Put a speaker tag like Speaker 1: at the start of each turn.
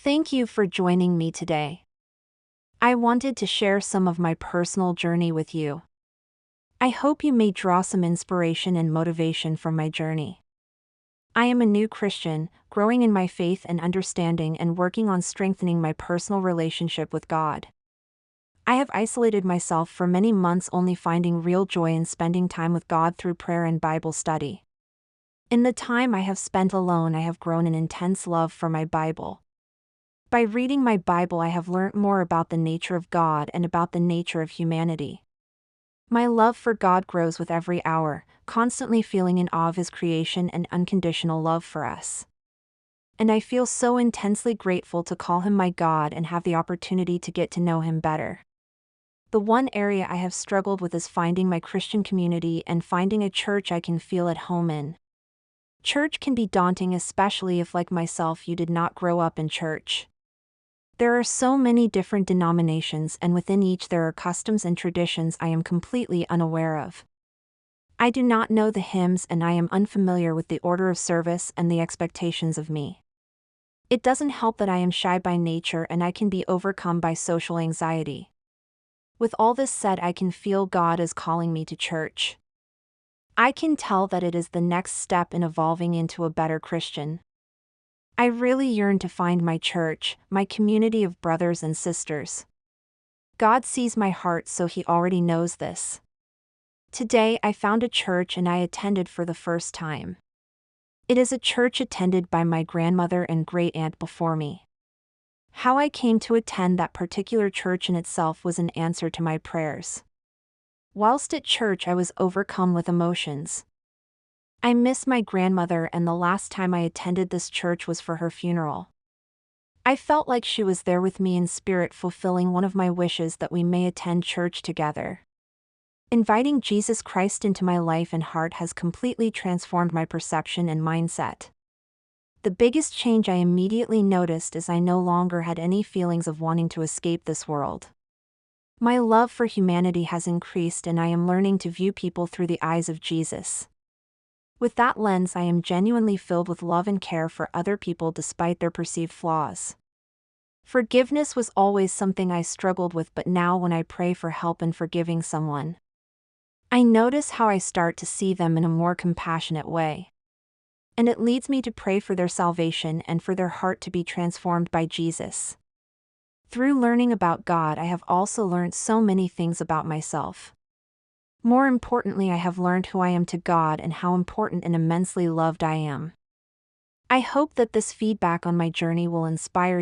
Speaker 1: Thank you for joining me today. I wanted to share some of my personal journey with you. I hope you may draw some inspiration and motivation from my journey. I am a new Christian, growing in my faith and understanding and working on strengthening my personal relationship with God. I have isolated myself for many months, only finding real joy in spending time with God through prayer and Bible study. In the time I have spent alone, I have grown an intense love for my Bible. By reading my Bible, I have learnt more about the nature of God and about the nature of humanity. My love for God grows with every hour, constantly feeling in awe of His creation and unconditional love for us. And I feel so intensely grateful to call Him my God and have the opportunity to get to know Him better. The one area I have struggled with is finding my Christian community and finding a church I can feel at home in. Church can be daunting, especially if, like myself, you did not grow up in church. There are so many different denominations, and within each there are customs and traditions I am completely unaware of. I do not know the hymns, and I am unfamiliar with the order of service and the expectations of me. It doesn't help that I am shy by nature and I can be overcome by social anxiety. With all this said, I can feel God is calling me to church. I can tell that it is the next step in evolving into a better Christian. I really yearn to find my church, my community of brothers and sisters. God sees my heart, so He already knows this. Today I found a church and I attended for the first time. It is a church attended by my grandmother and great-aunt before me. How I came to attend that particular church in itself was an answer to my prayers. Whilst at church, I was overcome with emotions. I miss my grandmother, and the last time I attended this church was for her funeral. I felt like she was there with me in spirit, fulfilling one of my wishes that we may attend church together. Inviting Jesus Christ into my life and heart has completely transformed my perception and mindset. The biggest change I immediately noticed is I no longer had any feelings of wanting to escape this world. My love for humanity has increased, and I am learning to view people through the eyes of Jesus. With that lens, I am genuinely filled with love and care for other people despite their perceived flaws. Forgiveness was always something I struggled with, but now when I pray for help in forgiving someone, I notice how I start to see them in a more compassionate way. And it leads me to pray for their salvation and for their heart to be transformed by Jesus. Through learning about God, I have also learned so many things about myself. More importantly, I have learned who I am to God and how important and immensely loved I am. I hope that this feedback on my journey will inspire